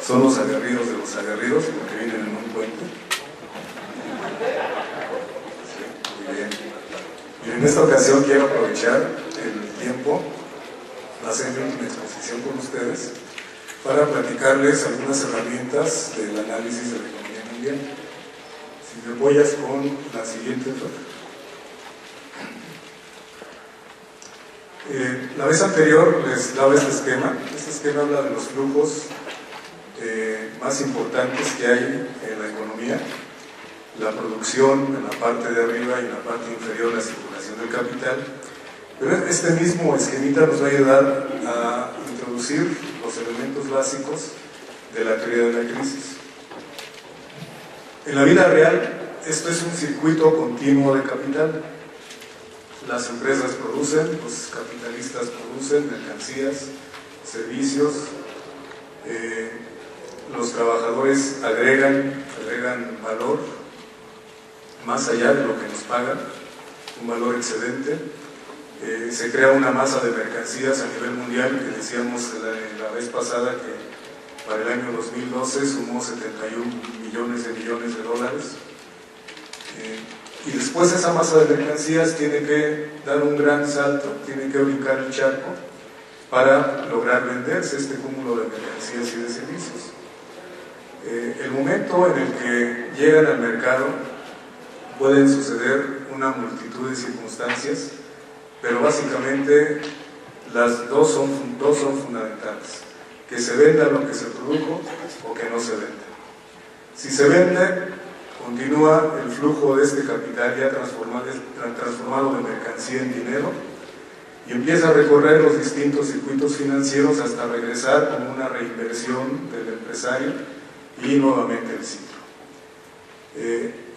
son los aguerridos de los aguerridos, porque vienen en un puente. Sí, muy bien. Y en esta ocasión quiero aprovechar el tiempo, hacer mi última exposición con ustedes, para platicarles algunas herramientas del análisis de la economía mundial. Si me apoyas con la siguiente foto. La vez anterior les daba este esquema. Este esquema habla de los flujos más importantes que hay en la economía: la producción en la parte de arriba y en la parte inferior la circulación del capital. Pero este mismo esquemita nos va a ayudar a introducir los elementos básicos de la teoría de la crisis. En la vida real, esto es un circuito continuo de capital. Las empresas producen, los capitalistas producen mercancías, servicios, los trabajadores agregan valor más allá de lo que nos pagan, un valor excedente. Se crea una masa de mercancías a nivel mundial que decíamos la vez pasada que para el año 2012 sumó 71 millones de dólares. Y después esa masa de mercancías tiene que dar un gran salto, tiene que brincar el charco para lograr venderse este cúmulo de mercancías y de servicios. El momento en el que llegan al mercado pueden suceder una multitud de circunstancias, pero básicamente las dos son fundamentales: que se venda lo que se produjo o que no se venda. Si se vende, continúa el flujo de este capital ya transformado de mercancía en dinero y empieza a recorrer los distintos circuitos financieros hasta regresar como una reinversión del empresario y nuevamente el ciclo.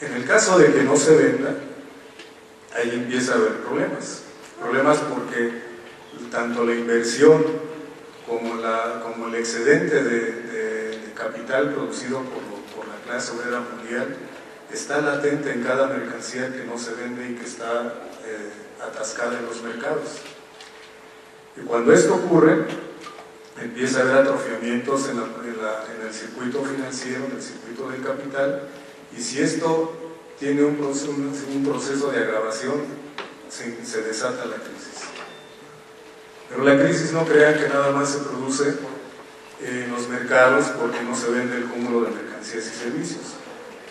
En el caso de que no se venda, ahí empieza a haber problemas porque tanto la inversión como el excedente de capital producido por la clase obrera mundial está latente en cada mercancía que no se vende y que está atascada en los mercados. Y cuando esto ocurre, empieza a haber atrofiamientos en el circuito financiero, en el circuito del capital, y si esto tiene un proceso de agravación, se desata la crisis. Pero la crisis, no crean que nada más se produce en los mercados porque no se vende el cúmulo de mercancías y servicios.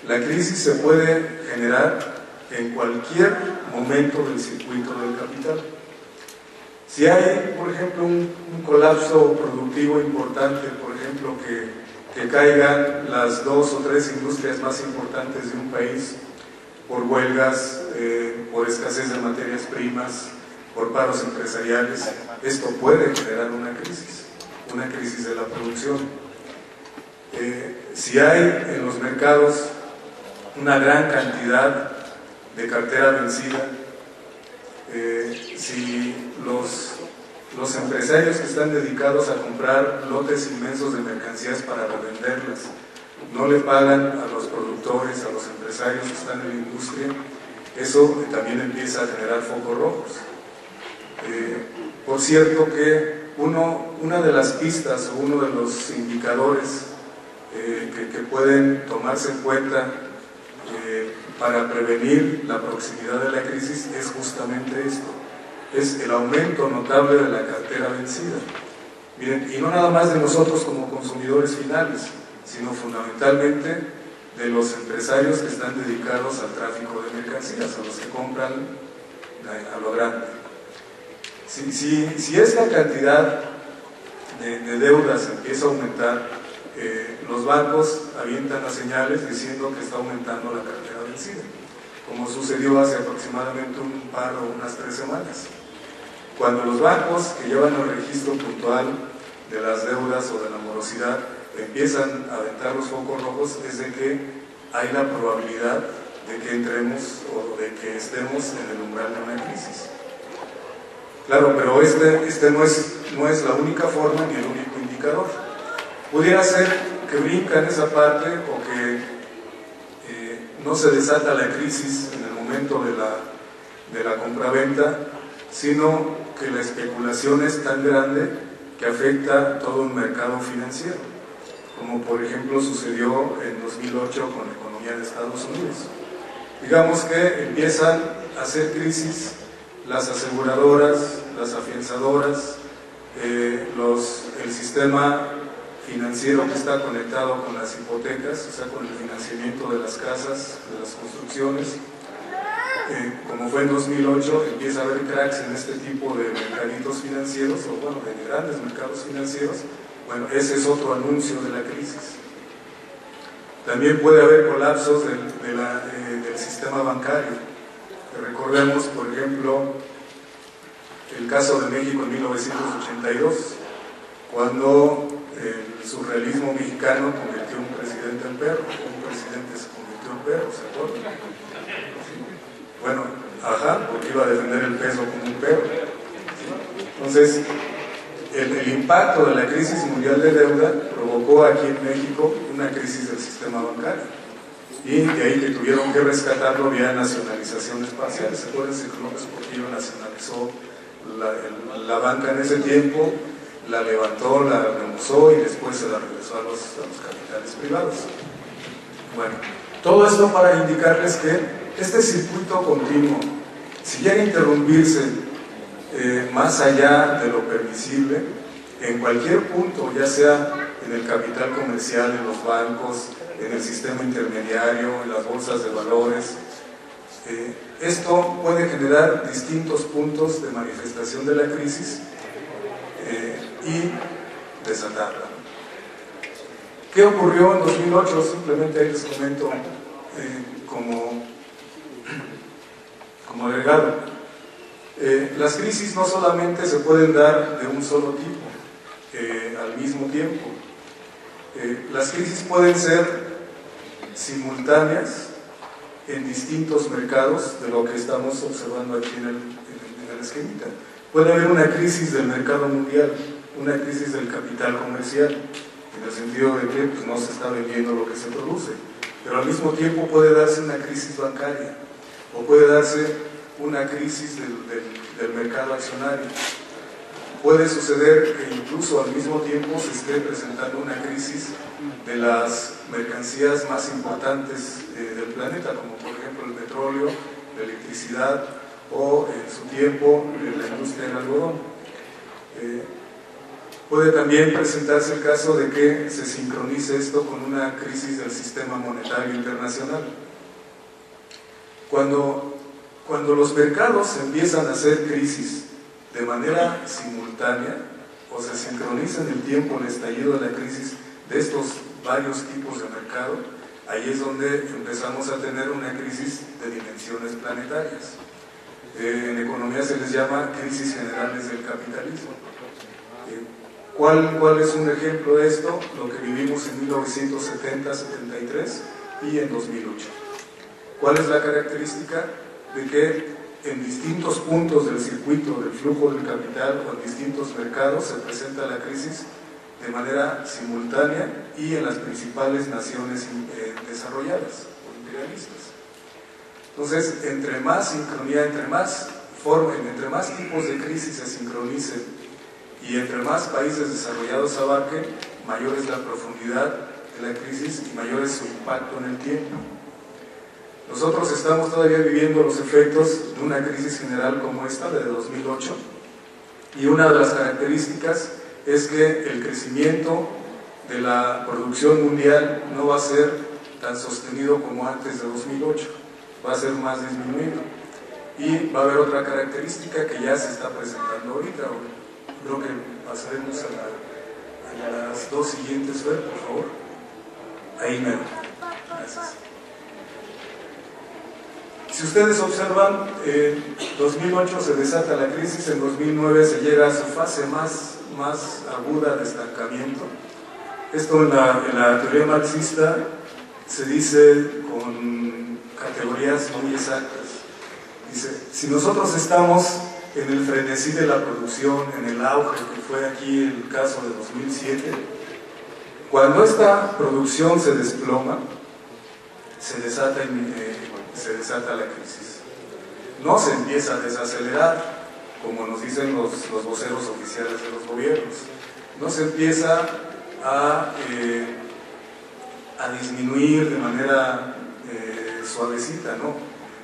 La crisis se puede generar en cualquier momento del circuito del capital. Si hay, por ejemplo, un colapso productivo importante, por ejemplo, que caigan las 2 o 3 industrias más importantes de un país por huelgas, por escasez de materias primas, por paros empresariales, esto puede generar una crisis de la producción. Si hay en los mercados una gran cantidad de cartera vencida, si los empresarios que están dedicados a comprar lotes inmensos de mercancías para revenderlas no le pagan a los productores, a los empresarios que están en la industria, eso también empieza a generar focos rojos. Por cierto que una de las pistas o uno de los indicadores que pueden tomarse en cuenta para prevenir la proximidad de la crisis es justamente esto: es el aumento notable de la cartera vencida. Miren, y no nada más de nosotros como consumidores finales, sino fundamentalmente de los empresarios que están dedicados al tráfico de mercancías, a los que compran a lo grande. Si esta cantidad de deudas empieza a aumentar, los bancos avientan las señales diciendo que está aumentando la cartera vencida, como sucedió hace aproximadamente un par o unas 3 semanas. Cuando los bancos que llevan el registro puntual de las deudas o de la morosidad empiezan a aventar los focos rojos, es de que hay la probabilidad de que entremos o de que estemos en el umbral de una crisis. Claro, pero este no es la única forma ni el único indicador. Pudiera ser que brinca en esa parte o que no se desata la crisis en el momento de la compraventa, sino que la especulación es tan grande que afecta todo un mercado financiero. como por ejemplo sucedió en 2008 con la economía de Estados Unidos. Digamos que empiezan a hacer crisis las aseguradoras, las afianzadoras, el sistema financiero que está conectado con las hipotecas, o sea, con el financiamiento de las casas, de las construcciones. Como fue en 2008, empieza a haber cracks en este tipo de mercaditos financieros, o bueno, de grandes mercados financieros. Bueno, ese es otro anuncio de la crisis. También puede haber colapsos del sistema bancario. Recordemos, por ejemplo, el caso de México en 1982, cuando el surrealismo mexicano convirtió a un presidente en perro, un presidente se convirtió en perro, ¿se acuerdan? Bueno, porque iba a defender el peso como un perro. Entonces, el impacto de la crisis mundial de deuda provocó aquí en México una crisis del sistema bancario. Y de ahí que tuvieron que rescatarlo vía nacionalizaciones parciales. Acuérdense que López Portillo nacionalizó la banca en ese tiempo, la levantó, la remozó y después se la regresó a los capitales privados. Bueno, todo esto para indicarles que este circuito continuo, si llega a interrumpirse más allá de lo permisible, en cualquier punto, ya sea en el capital comercial, en los bancos, en el sistema intermediario, en las bolsas de valores, esto puede generar distintos puntos de manifestación de la crisis y desatarla. ¿Qué ocurrió en 2008? Simplemente ahí les comento como agregado. Las crisis no solamente se pueden dar de un solo tipo, al mismo tiempo. Las crisis pueden ser simultáneas en distintos mercados, de lo que estamos observando aquí en el esquemita. Puede haber una crisis del mercado mundial, una crisis del capital comercial, en el sentido de que pues, no se está vendiendo lo que se produce, pero al mismo tiempo puede darse una crisis bancaria, o puede darse una crisis del mercado accionario. Puede suceder que incluso al mismo tiempo se esté presentando una crisis de las mercancías más importantes del planeta, como por ejemplo el petróleo, la electricidad o en su tiempo la industria del algodón. Puede también presentarse el caso de que se sincronice esto con una crisis del sistema monetario internacional. Cuando los mercados empiezan a hacer crisis de manera simultánea, o se sincroniza en el tiempo el estallido de la crisis de estos varios tipos de mercado, ahí es donde empezamos a tener una crisis de dimensiones planetarias. En economía se les llama crisis generales del capitalismo. ¿Cuál es un ejemplo de esto? Lo que vivimos en 1970-73 y en 2008. ¿Cuál es la característica? De que en distintos puntos del circuito del flujo del capital o en distintos mercados se presenta la crisis de manera simultánea y en las principales naciones desarrolladas o imperialistas. Entonces, entre más sincronía, entre más tipos de crisis se sincronicen y entre más países desarrollados abarquen, mayor es la profundidad de la crisis y mayor es su impacto en el tiempo. Nosotros estamos todavía viviendo los efectos de una crisis general como esta, de 2008, y una de las características es que el crecimiento de la producción mundial no va a ser tan sostenido como antes de 2008, va a ser más disminuido. Y va a haber otra característica que ya se está presentando ahorita. Creo que pasaremos a las dos siguientes, por favor. Ahí mero. Gracias. Si ustedes observan, en 2008 se desata la crisis, en 2009 se llega a su fase más aguda de estancamiento. Esto en la teoría marxista se dice con categorías muy exactas. Dice, si nosotros estamos en el frenesí de la producción, en el auge, que fue aquí el caso de 2007, cuando esta producción se desploma, se desata la crisis. No se empieza a desacelerar, como nos dicen los voceros oficiales de los gobiernos. No se empieza a a disminuir de manera suavecita, ¿no?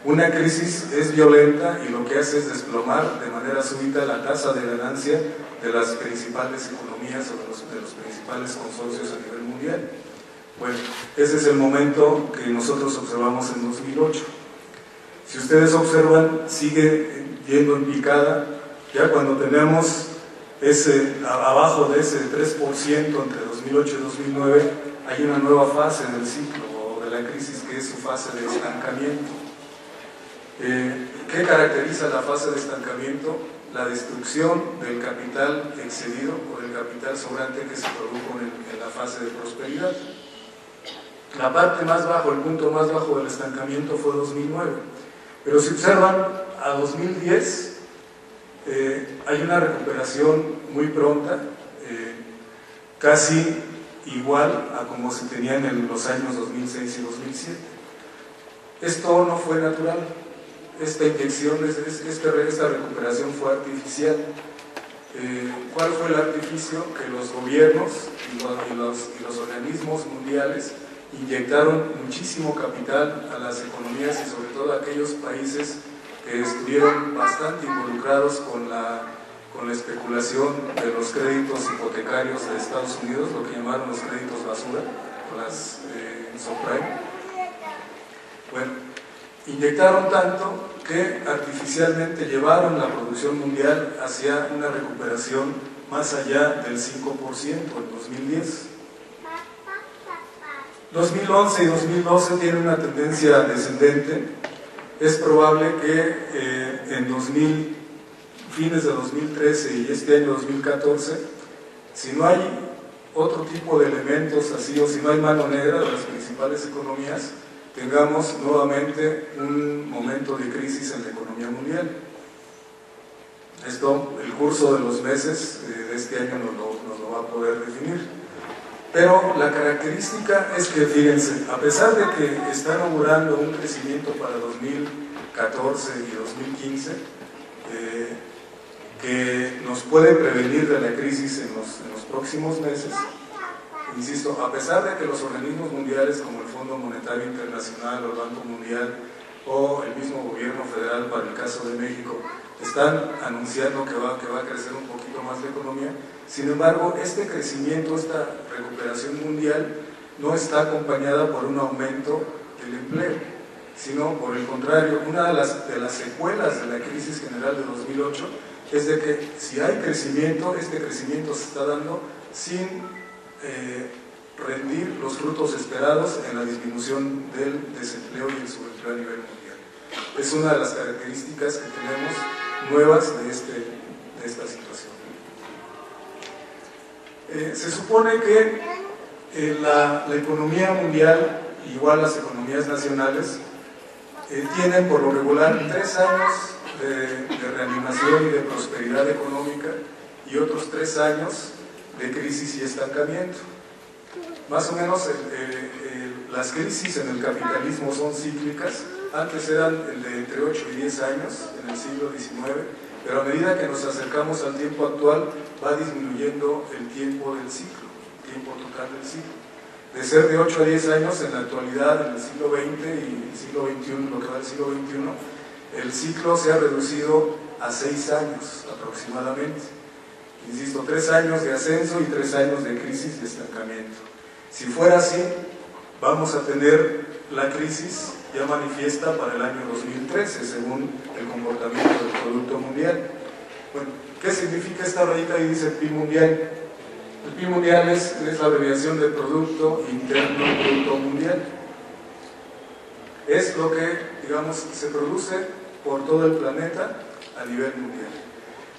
Una crisis es violenta y lo que hace es desplomar de manera súbita la tasa de ganancia de las principales economías o de los principales consorcios a nivel mundial. Bueno, ese es el momento que nosotros observamos en 2008. Si ustedes observan, sigue yendo en picada. Ya cuando tenemos abajo de ese 3% entre 2008 y 2009, hay una nueva fase del ciclo o de la crisis, que es su fase de estancamiento. ¿Qué caracteriza la fase de estancamiento? La destrucción del capital excedido o del capital sobrante que se produjo en la fase de prosperidad. La parte más baja, el punto más bajo del estancamiento fue 2009. Pero si observan, a 2010 hay una recuperación muy pronta, casi igual a como se tenían en los años 2006 y 2007. Esto no fue natural. Esta inyección, esta recuperación fue artificial. ¿Cuál fue el artificio? Que los gobiernos y los organismos mundiales inyectaron muchísimo capital a las economías y sobre todo a aquellos países que estuvieron bastante involucrados con la especulación de los créditos hipotecarios de Estados Unidos, lo que llamaron los créditos basura, las subprime. Bueno, inyectaron tanto que artificialmente llevaron la producción mundial hacia una recuperación más allá del 5% en 2010. 2011 y 2012 tienen una tendencia descendente. Es probable que en fines de 2013 y este año 2014, si no hay otro tipo de elementos así o si no hay mano negra de las principales economías, tengamos nuevamente un momento de crisis en la economía mundial. Esto, el curso de los meses de este año nos lo va a poder definir. Pero la característica es que, fíjense, a pesar de que están augurando un crecimiento para 2014 y 2015, que nos puede prevenir de la crisis en los próximos meses, insisto, a pesar de que los organismos mundiales como el Fondo Monetario Internacional o el Banco Mundial o el mismo gobierno federal, para el caso de México, están anunciando que va a crecer un poquito más la economía, sin embargo, este crecimiento, esta recuperación mundial no está acompañada por un aumento del empleo, sino por el contrario. Una de las secuelas de la crisis general de 2008 es de que si hay crecimiento, este crecimiento se está dando sin rendir los frutos esperados en la disminución del desempleo y el subempleo a nivel mundial. Es una de las características que tenemos nuevas de esta situación. Se supone que la economía mundial, igual las economías nacionales, tienen por lo regular 3 años de reanimación y de prosperidad económica y otros 3 años de crisis y estancamiento. Más o menos las crisis en el capitalismo son cíclicas. Antes eran de entre 8 y 10 años en el siglo XIX, pero a medida que nos acercamos al tiempo actual va disminuyendo el tiempo del ciclo, el tiempo total del ciclo. De ser de 8 a 10 años en la actualidad, en el siglo XX y el siglo XXI, lo que va del siglo XXI, el ciclo se ha reducido a 6 años aproximadamente. Insisto, 3 años de ascenso y 3 años de crisis y estancamiento. Si fuera así, vamos a tener la crisis ya manifiesta para el año 2013, según el comportamiento del Producto Mundial. Bueno, ¿qué significa esta rayita ahí? Dice PIB mundial. El PIB mundial es la abreviación de Producto Interno Bruto Mundial. Es lo que, digamos, se produce por todo el planeta a nivel mundial.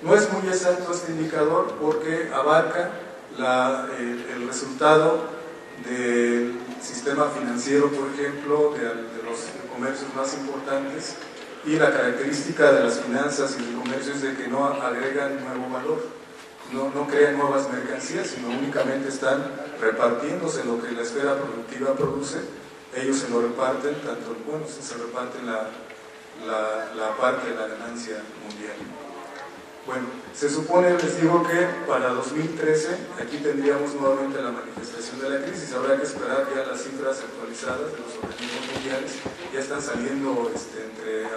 No es muy exacto este indicador porque abarca el resultado del sistema financiero, por ejemplo, de los comercios más importantes, y la característica de las finanzas y el comercio es de que no agregan nuevo valor, no crean nuevas mercancías, sino únicamente están repartiéndose lo que la esfera productiva produce. Ellos se lo reparten, se reparten la parte de la ganancia mundial. Bueno, se supone, les digo que para 2013 aquí tendríamos nuevamente la manifestación de la crisis. Habrá que esperar ya las cifras actualizadas de los organismos mundiales. Ya están saliendo entre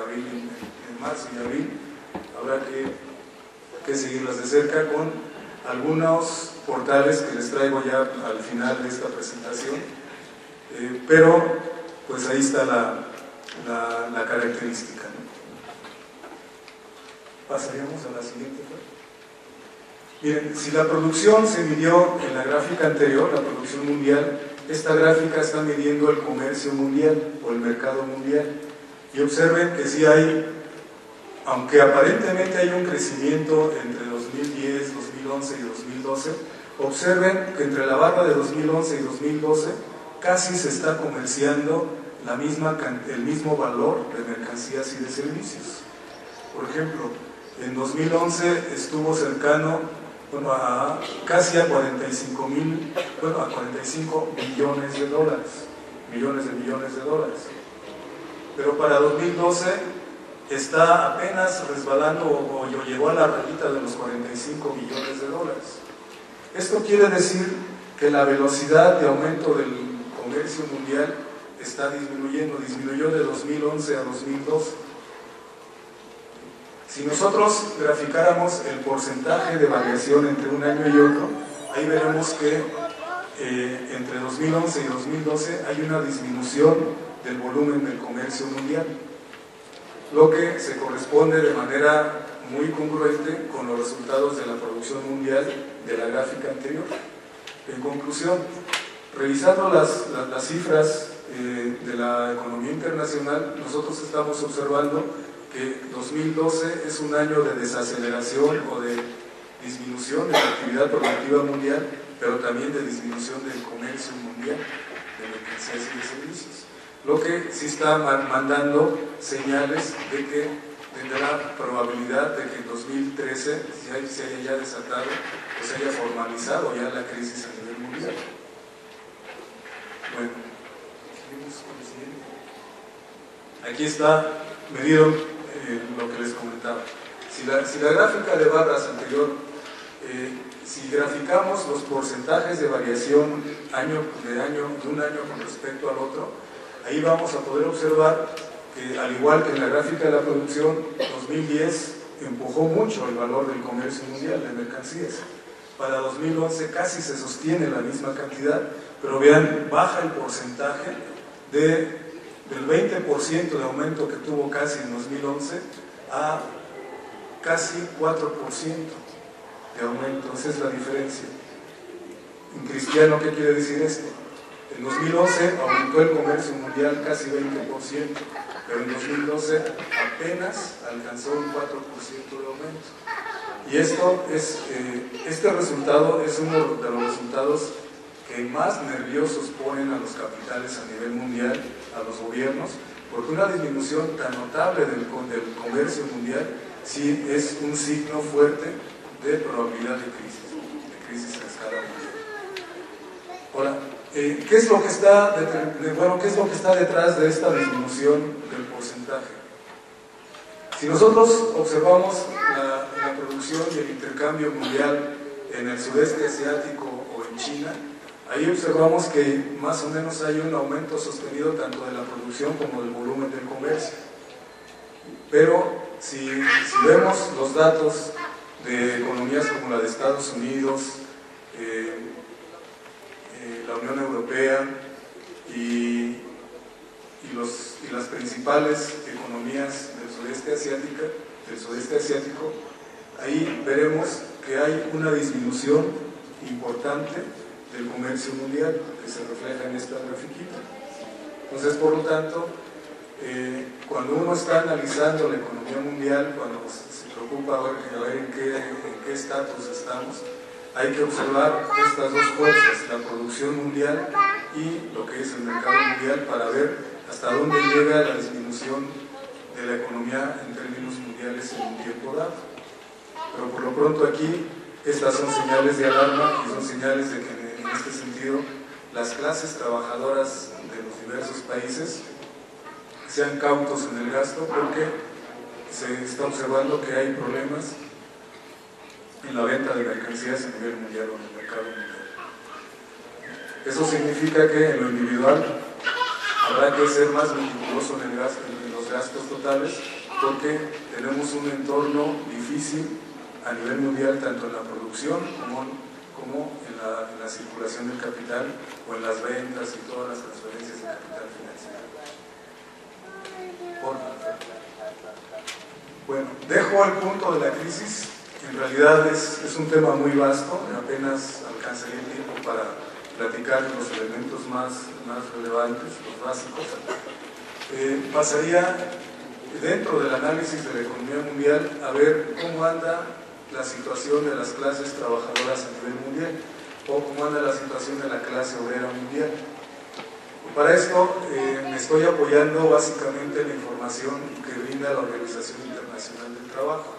marzo y abril. Habrá que seguirlas de cerca con algunos portales que les traigo ya al final de esta presentación. Pero pues ahí está la característica, ¿no? Pasaríamos a la siguiente. Miren, si la producción se midió en la gráfica anterior, la producción mundial, esta gráfica está midiendo el comercio mundial o el mercado mundial. Y observen que sí hay, aunque aparentemente hay un crecimiento entre 2010, 2011 y 2012, observen que entre la barra de 2011 y 2012 casi se está comerciando el mismo valor de mercancías y de servicios. Por ejemplo, en 2011 estuvo cercano a casi a 45 billones de dólares, millones de dólares. Pero para 2012 está apenas resbalando o llegó a la rayita de los 45 billones de dólares. Esto quiere decir que la velocidad de aumento del comercio mundial está disminuyó de 2011 a 2012. Si nosotros graficáramos el porcentaje de variación entre un año y otro, ahí veremos que entre 2011 y 2012 hay una disminución del volumen del comercio mundial, lo que se corresponde de manera muy congruente con los resultados de la producción mundial de la gráfica anterior. En conclusión, revisando las cifras de la economía internacional, nosotros estamos observando que 2012 es un año de desaceleración o de disminución de la actividad productiva mundial, pero también de disminución del comercio mundial de mercancías y de servicios, lo que sí está mandando señales de que tendrá probabilidad de que en 2013 se haya ya desatado o se haya formalizado ya la crisis a nivel mundial. Bueno, aquí está medido lo que les comentaba. Si la gráfica de barras anterior, si graficamos los porcentajes de variación de un año con respecto al otro, ahí vamos a poder observar que, al igual que en la gráfica de la producción, 2010 empujó mucho el valor del comercio mundial de mercancías. Para 2011 casi se sostiene la misma cantidad, pero vean, baja el porcentaje del 20% de aumento que tuvo casi en 2011 a casi 4% de aumento. Esa es la diferencia. En cristiano, ¿qué quiere decir esto? En 2011 aumentó el comercio mundial casi 20%, pero en 2012 apenas alcanzó un 4% de aumento. Y este resultado es uno de los resultados que más nerviosos ponen a los capitales a nivel mundial, a los gobiernos, porque una disminución tan notable del comercio mundial sí es un signo fuerte de probabilidad de crisis a escala mundial. Ahora, ¿qué es lo que está detrás de esta disminución del porcentaje? Si nosotros observamos la producción y el intercambio mundial en el sudeste asiático o en China, ahí observamos que más o menos hay un aumento sostenido tanto de la producción como del volumen del comercio. Pero si vemos los datos de economías como la de Estados Unidos, la Unión Europea y las principales economías del sudeste asiático, ahí veremos que hay una disminución importante del comercio mundial que se refleja en esta grafiquita. Entonces, por lo tanto, cuando uno está analizando la economía mundial, cuando se preocupa a ver en qué estatus estamos, hay que observar estas dos fuerzas, la producción mundial y lo que es el mercado mundial, para ver hasta dónde llega la disminución de la economía en términos mundiales en un tiempo dado. Pero por lo pronto aquí, estas son señales de alarma y son señales de que en este sentido las clases trabajadoras de los diversos países sean cautos en el gasto, porque se está observando que hay problemas en la venta de mercancías a nivel mundial o en el mercado mundial. Eso significa que en lo individual habrá que ser más meticuloso en los gastos totales, porque tenemos un entorno difícil a nivel mundial, tanto en la producción como en la circulación del capital o en las ventas y todas las transferencias de capital financiero. Bueno, dejo el punto de la crisis. En realidad es un tema muy vasto, apenas alcanzaría el tiempo para platicar los elementos más relevantes, los básicos. Pasaría dentro del análisis de la economía mundial a ver cómo anda la situación de las clases trabajadoras a nivel mundial o cómo anda la situación de la clase obrera mundial. Para esto me estoy apoyando básicamente en la información que brinda la Organización Internacional del Trabajo.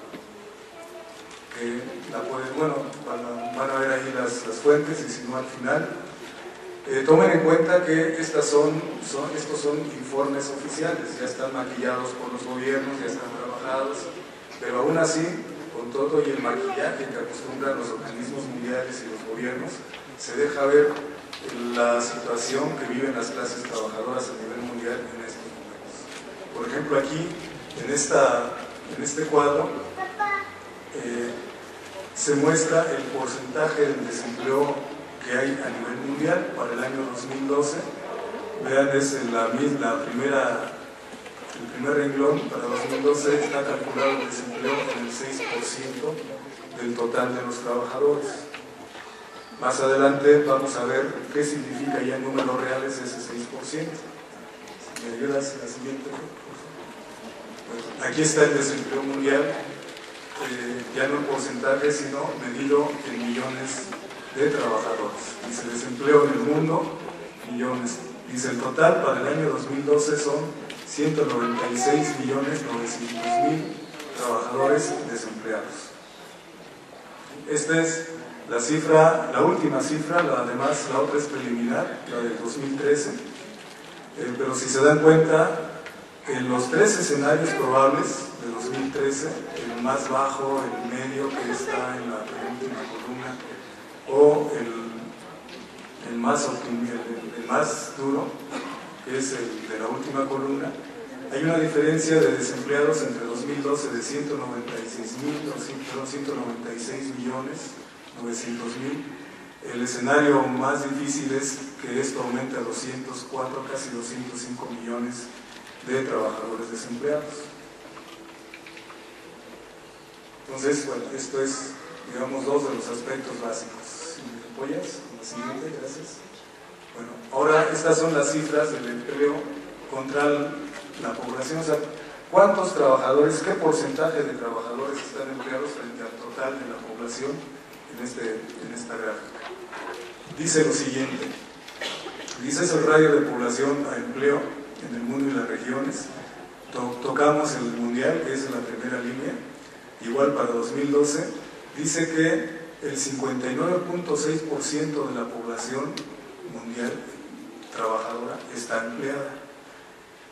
Van a ver ahí las fuentes, y si no al final. Tomen en cuenta que estos son informes oficiales, ya están maquillados por los gobiernos, ya están trabajados, pero aún así, con todo y el maquillaje que acostumbran los organismos mundiales y los gobiernos, se deja ver la situación que viven las clases trabajadoras a nivel mundial en estos momentos. Por ejemplo, aquí, en este cuadro, se muestra el porcentaje del desempleo que hay a nivel mundial para el año 2012. Vean, es el primer renglón. Para 2012 está calculado el desempleo en el 6% del total de los trabajadores. Más adelante vamos a ver qué significa ya en números reales ese 6%. ¿Me ayudas a la siguiente? Bueno, aquí está el desempleo mundial, ya no en porcentaje, sino medido en millones de trabajadores. Dice desempleo en el mundo, millones. Dice el total para el año 2012 son 196.900.000 trabajadores desempleados. Esta es la cifra, la última cifra, además la otra es preliminar, la del 2013. Pero si se dan cuenta, en los tres escenarios probables de 2013, el más bajo, el medio que está en la penúltima columna, o el más duro, que es el de la última columna, hay una diferencia de desempleados entre 2012 de 196.900.000. El escenario más difícil es que esto aumente a 204, casi 205 millones de trabajadores desempleados. Entonces, bueno, esto es, digamos, dos de los aspectos básicos. Si me apoyas con la siguiente, gracias. Bueno, ahora estas son las cifras del empleo contra la población. O sea, ¿cuántos trabajadores, qué porcentaje de trabajadores están empleados frente al total de la población en esta gráfica? Dice lo siguiente. Dice es el radio de población a empleo en el mundo y las regiones. Tocamos el mundial, que es la primera línea. Igual para 2012, dice que el 59.6% de la población mundial trabajadora está empleada.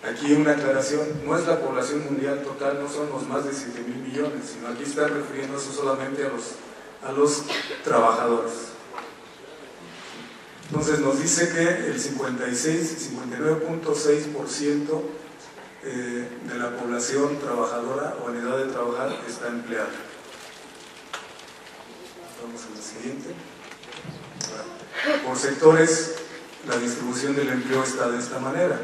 Aquí una aclaración, no es la población mundial total, no son los más de 7.000 millones, sino aquí está refiriéndose solamente a los trabajadores. Entonces nos dice que el 59.6% de la población trabajadora o en edad de trabajar está empleada. Vamos a la siguiente. Por sectores, la distribución del empleo está de esta manera.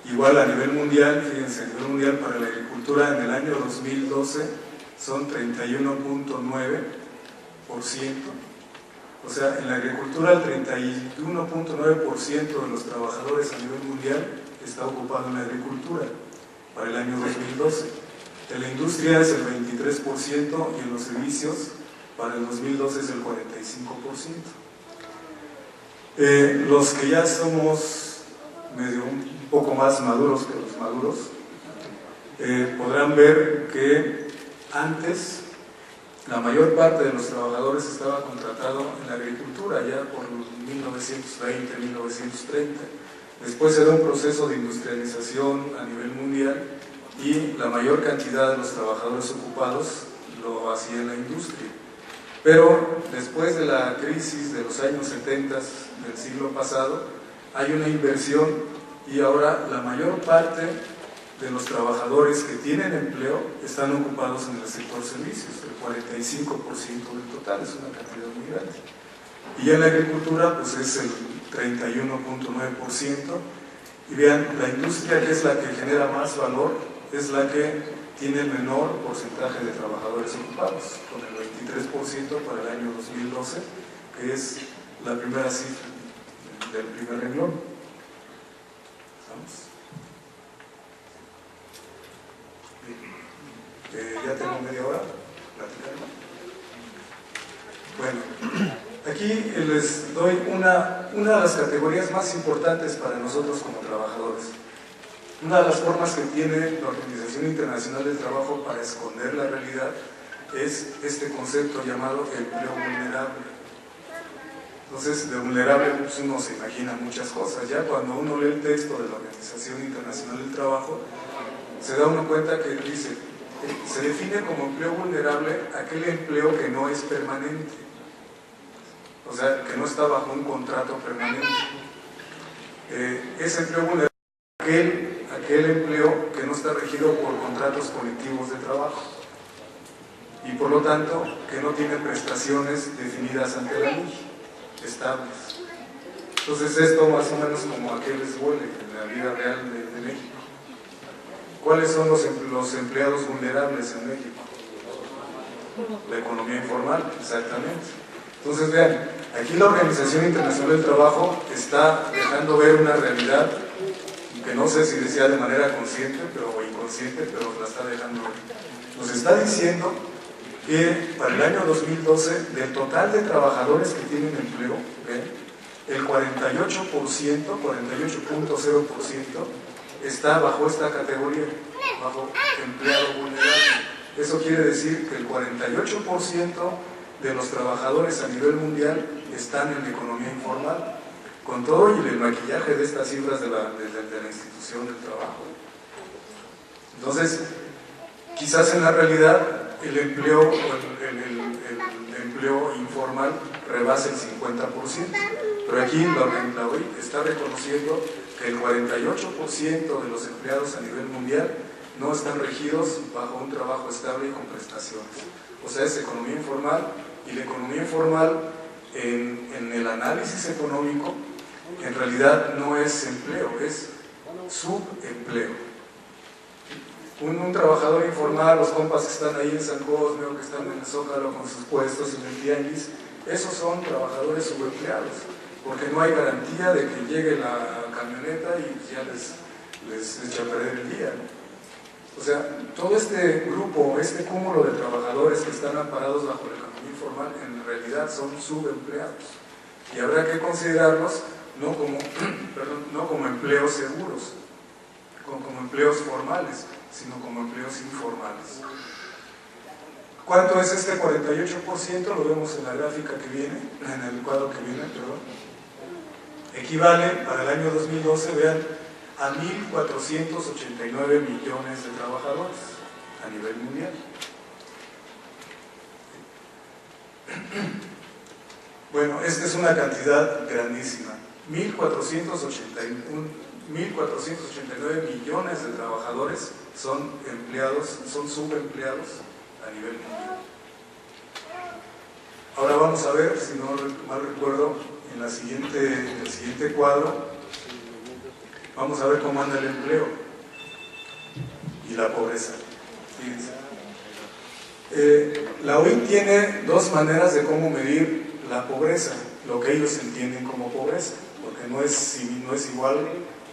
Igual a nivel mundial, fíjense, a nivel mundial para la agricultura en el año 2012 son 31.9%. O sea, en la agricultura el 31.9% de los trabajadores a nivel mundial está ocupado en la agricultura para el año 2012. En la industria es el 23% y en los servicios para el 2012 es el 45%. Los que ya somos un poco más maduros que los maduros, podrán ver que antes la mayor parte de los trabajadores estaba contratado en la agricultura ya por 1920, 1930. Después se da un proceso de industrialización a nivel mundial y la mayor cantidad de los trabajadores ocupados lo hacía en la industria. Pero después de la crisis de los años 70 del siglo pasado, hay una inversión y ahora la mayor parte de los trabajadores que tienen empleo están ocupados en el sector servicios, el 45% del total, es una cantidad muy grande. Y en la agricultura pues es el 31.9%, y vean, la industria, que es la que genera más valor, es la que tiene el menor porcentaje de trabajadores ocupados, con el 23% para el año 2012, que es la primera cifra del primer renglón. ¿Estamos? Ya tengo media hora platicando. Bueno, aquí les doy una de las categorías más importantes para nosotros como trabajadores. Una de las formas que tiene la Organización Internacional del Trabajo para esconder la realidad es este concepto llamado empleo vulnerable. Entonces, de vulnerable pues uno se imagina muchas cosas. Ya cuando uno lee el texto de la Organización Internacional del Trabajo, se da uno cuenta que dice, se define como empleo vulnerable aquel empleo que no es permanente, o sea, que no está bajo un contrato permanente. Es empleo vulnerable aquel empleo que no está regido por contratos colectivos de trabajo y por lo tanto que no tiene prestaciones definidas ante la ley, estables. Entonces esto más o menos como a qué les huele en la vida real de México. ¿Cuáles son los empleados vulnerables en México? La economía informal, exactamente. Entonces vean, aquí la Organización Internacional del Trabajo está dejando ver una realidad que no sé si decía de manera consciente o inconsciente, pero la está dejando ver. Nos está diciendo que para el año 2012, del total de trabajadores que tienen empleo, el 48%, 48.0%, está bajo esta categoría, bajo empleado vulnerable. Eso quiere decir que el 48% de los trabajadores a nivel mundial están en la economía informal, con todo y el maquillaje de estas cifras de la institución del trabajo. Entonces, quizás en la realidad el empleo, el empleo informal rebasa el 50%, pero aquí la OIT está reconociendo que el 48% de los empleados a nivel mundial no están regidos bajo un trabajo estable y con prestaciones. O sea, es economía informal, y la economía informal en el análisis económico en realidad no es empleo, es subempleo. Un trabajador informal, los compas que están ahí en San Cosme o que están en el Zócalo con sus puestos en el tianguis, esos son trabajadores subempleados, porque no hay garantía de que llegue la camioneta y ya les echa a perder el día, ¿no? O sea, todo este grupo, este cúmulo de trabajadores que están amparados bajo la economía informal, en realidad son subempleados. Y habrá que considerarlos no como empleos seguros, como empleos formales, sino como empleos informales. ¿Cuánto es este 48%? Lo vemos en la gráfica que viene, en el cuadro que viene, perdón. Equivale para el año 2012, vean, a 1.489 millones de trabajadores a nivel mundial. Bueno, esta es una cantidad grandísima. 1.489 millones de trabajadores son empleados, son subempleados a nivel mundial. Ahora vamos a ver, si no mal recuerdo, en el siguiente cuadro, vamos a ver cómo anda el empleo y la pobreza. Fíjense. La OIT tiene dos maneras de cómo medir la pobreza, lo que ellos entienden como pobreza, porque no es igual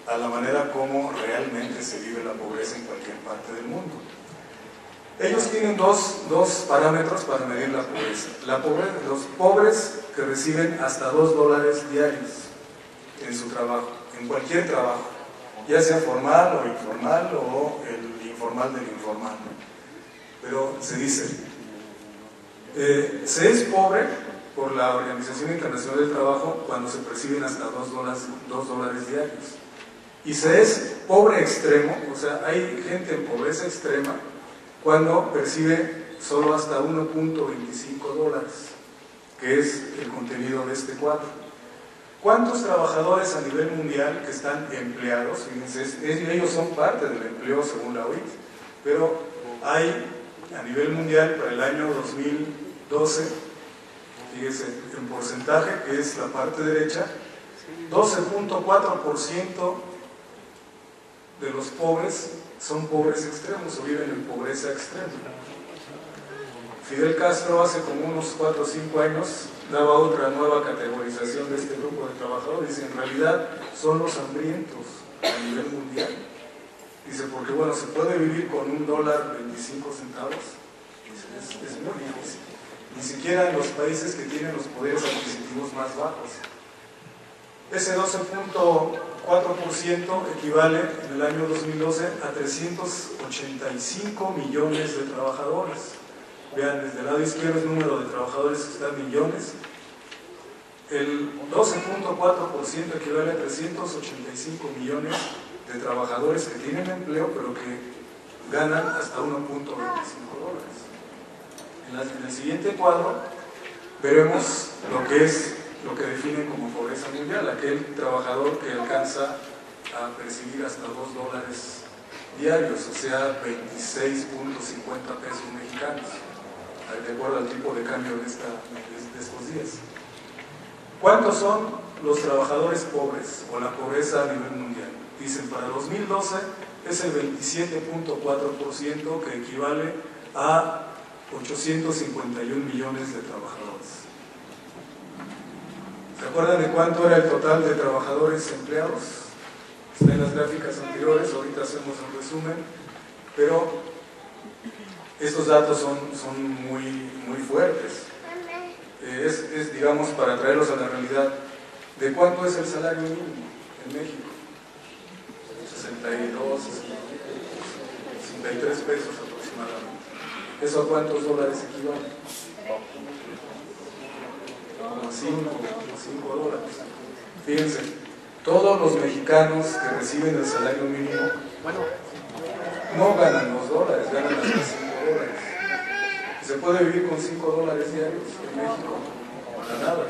a la manera como realmente se vive la pobreza en cualquier parte del mundo. Ellos tienen dos parámetros para medir la pobreza. Los pobres que reciben hasta $2 diarios en su trabajo, en cualquier trabajo, ya sea formal o informal o el informal del informal, ¿no? Pero se dice, se es pobre por la Organización Internacional del Trabajo cuando se perciben hasta $2 diarios. Y se es pobre extremo, o sea, hay gente en pobreza extrema cuando percibe solo hasta $1.25. que es el contenido de este cuadro. ¿Cuántos trabajadores a nivel mundial que están empleados? Fíjense, ellos son parte del empleo según la OIT, pero hay a nivel mundial para el año 2012, fíjense, en porcentaje, que es la parte derecha, 12.4% de los pobres son pobres extremos o viven en pobreza extrema. Fidel Castro hace como unos 4 o 5 años daba otra nueva categorización de este grupo de trabajadores. Dice, en realidad son los hambrientos a nivel mundial. Dice, porque bueno, se puede vivir con $1.25. Dice, es muy difícil. Ni siquiera en los países que tienen los poderes adquisitivos más bajos. Ese 12.4% equivale en el año 2012 a 385 millones de trabajadores. Vean, desde el lado izquierdo el número de trabajadores que están en millones. El 12.4% equivale a 385 millones de trabajadores que tienen empleo, pero que ganan hasta $1.25. En el siguiente cuadro veremos lo que definen como pobreza mundial, aquel trabajador que alcanza a percibir hasta $2 diarios, o sea, 26.50 pesos mexicanos, de acuerdo al tipo de cambio de estos días. ¿Cuántos son los trabajadores pobres o la pobreza a nivel mundial? Dicen, para 2012 es el 27.4%, que equivale a 851 millones de trabajadores. ¿Se acuerdan de cuánto era el total de trabajadores empleados? Está en las gráficas anteriores, ahorita hacemos un resumen, pero estos datos son muy fuertes. Es, digamos, para traerlos a la realidad, ¿de cuánto es el salario mínimo en México? 62, 63 pesos aproximadamente. ¿Eso a cuántos dólares equivale? Como 5 dólares. Fíjense, todos los mexicanos que reciben el salario mínimo no ganan $2, ganan hasta $5. ¿Se puede vivir con $5 diarios en México? Para nada.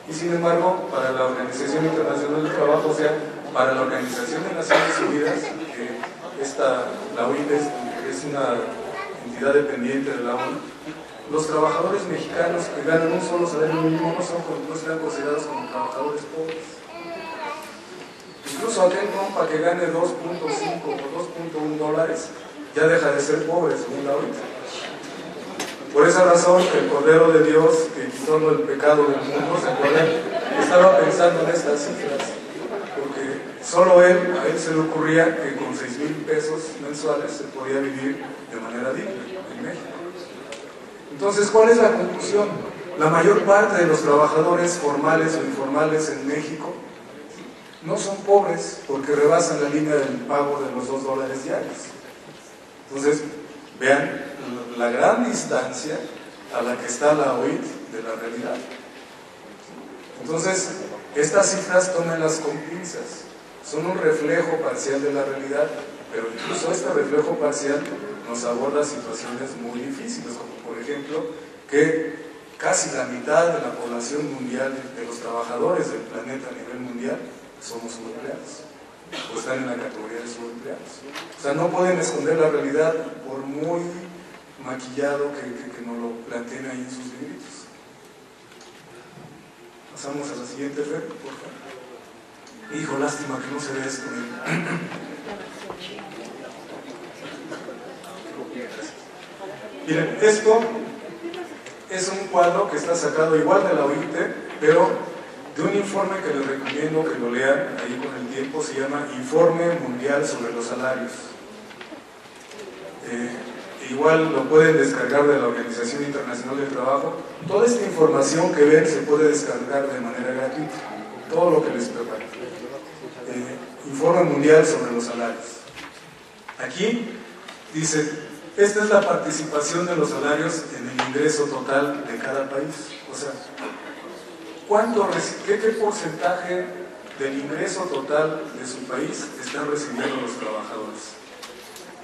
Y sin embargo, para la Organización Internacional del Trabajo, o sea, para la Organización de Naciones Unidas, la OIT es una entidad dependiente de la ONU, los trabajadores mexicanos que ganan un solo salario mínimo no están considerados como trabajadores pobres. Incluso aquel compa que gane 2.5 o $2.1 ya deja de ser pobre, según la OIT. Por esa razón, el Cordero de Dios, que quitó el pecado del mundo, ¿se acuerdan? Estaba pensando en estas cifras, porque solo a él se le ocurría que con 6,000 pesos mensuales se podía vivir de manera digna en México. Entonces, ¿cuál es la conclusión? La mayor parte de los trabajadores formales o informales en México no son pobres porque rebasan la línea del pago de los $2 diarios. Entonces, vean la gran distancia a la que está la OIT de la realidad. Entonces, estas cifras tómenlas con pinzas. Son un reflejo parcial de la realidad, pero incluso este reflejo parcial nos aborda situaciones muy difíciles, como por ejemplo que casi la mitad de la población mundial, de los trabajadores del planeta a nivel mundial, somos subempleados, o están en la categoría de subempleados. O sea, no pueden esconder la realidad por muy maquillado que nos lo planteen ahí en sus libritos. Pasamos a la siguiente, Fer, por favor. Hijo, lástima que no se ve esto. Miren, esto es un cuadro que está sacado igual de la OIT, pero de un informe que les recomiendo que lo lean ahí con el tiempo. Se llama Informe Mundial sobre los Salarios. Igual lo pueden descargar de la Organización Internacional del Trabajo. Toda esta información que ven se puede descargar de manera gratuita, todo lo que les prepare. Informe Mundial sobre los Salarios. Aquí dice, esta es la participación de los salarios en el ingreso total de cada país. O sea, ¿qué porcentaje del ingreso total de su país están recibiendo los trabajadores?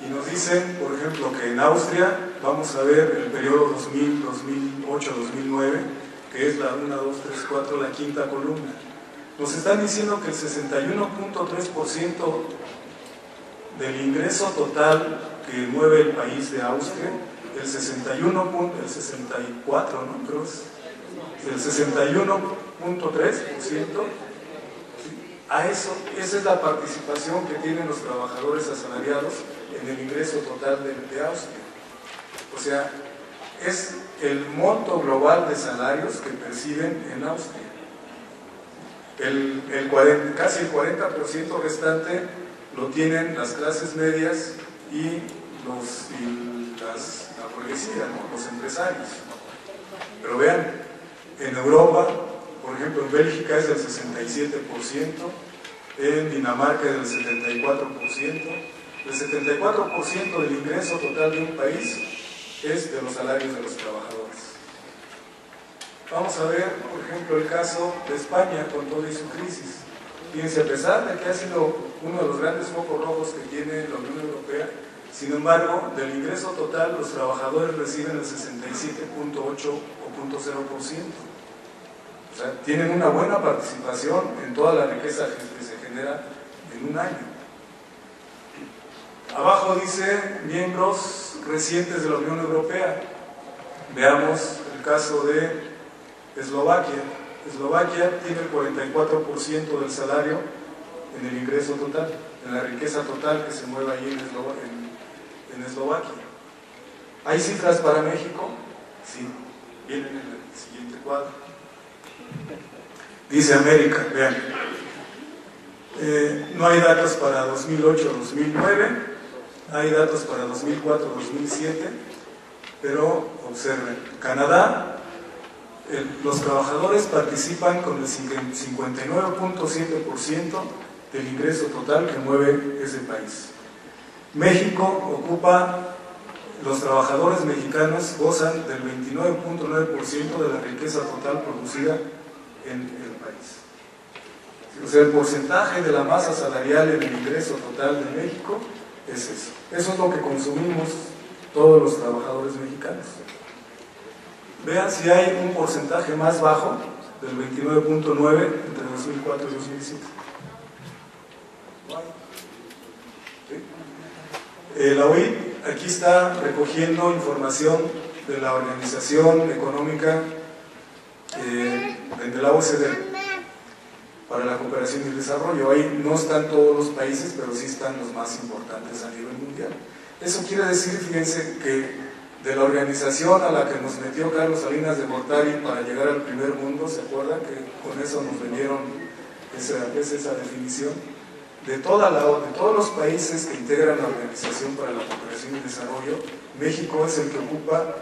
Y nos dicen, por ejemplo, que en Austria, vamos a ver el periodo 2008-2009, que es la 1, 2, 3, 4, la quinta columna. Nos están diciendo que el 61.3% del ingreso total que mueve el país de Austria, el 64, ¿no? Creo es el 61.3%, a eso, esa es la participación que tienen los trabajadores asalariados en el ingreso total de Austria. O sea, es el monto global de salarios que perciben en Austria. Casi el 40% restante lo tienen las clases medias y la burguesía, ¿no? Los empresarios. Pero vean, en Europa, por ejemplo, en Bélgica es del 67%, en Dinamarca es del 74%. El 74% del ingreso total de un país es de los salarios de los trabajadores. Vamos a ver, por ejemplo, el caso de España con toda su crisis. Fíjense, a pesar de que ha sido uno de los grandes focos rojos que tiene la Unión Europea, sin embargo, del ingreso total, los trabajadores reciben el 67.8 o 0.0%. O sea, tienen una buena participación en toda la riqueza que se genera en un año. Abajo dice miembros recientes de la Unión Europea. Veamos el caso de Eslovaquia. Eslovaquia tiene el 44% del salario en el ingreso total, en la riqueza total que se mueve ahí en Eslovaquia. ¿Hay cifras para México? Sí, vienen en el siguiente cuadro. Dice América, vean. No hay datos para 2008-2009, hay datos para 2004-2007, pero observen, Canadá, los trabajadores participan con el 59.7% del ingreso total que mueve ese país. México ocupa, los trabajadores mexicanos gozan del 29.9% de la riqueza total producida en el país. O sea, el porcentaje de la masa salarial en el ingreso total de México es eso. Eso es lo que consumimos todos los trabajadores mexicanos. Vean si hay un porcentaje más bajo del 29.9 entre 2004 y 2007. La OIT aquí está recogiendo información de la Organización Económica de la OCDE para la cooperación y el desarrollo. Ahí no están todos los países, pero sí están los más importantes a nivel mundial. Eso quiere decir, fíjense, que de la organización a la que nos metió Carlos Salinas de Gortari para llegar al primer mundo, ¿se acuerdan que con eso nos vendieron esa definición? De todos los países que integran la Organización para la Cooperación y el Desarrollo, México es el que ocupa,